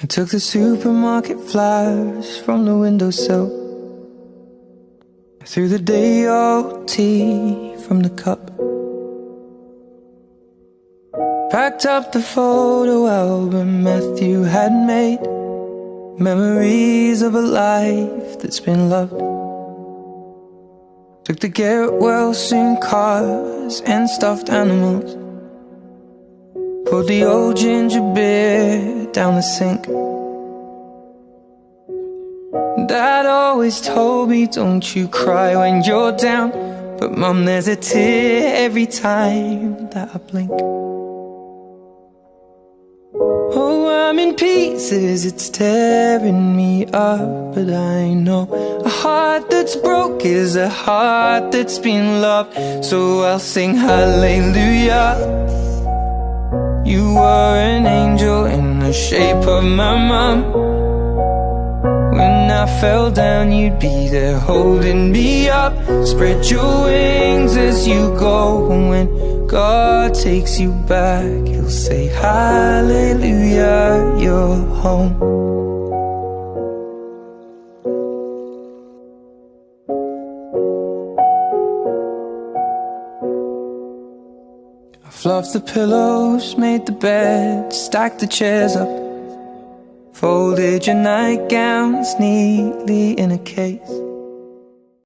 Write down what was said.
I took the supermarket flowers from the windowsill. I threw the day-old tea from the cup. Packed up the photo album Matthew had made, memories of a life that's been loved. Took the get-well-soon cars and stuffed animals, poured the old ginger beer down the sink. Dad always told me, don't you cry when you're down, but Mum, there's a tear every time that I blink. Oh, I'm in pieces, it's tearing me up, but I know a heart that's broke is a heart that's been loved. So I'll sing hallelujah. You were an angel in the shape of my mom. When I fell down, you'd be there holding me up. Spread your wings as you go, and when God takes you back, He'll say hallelujah, you're home. I fluffed the pillows, made the bed, stacked the chairs up, folded your nightgowns neatly in a case.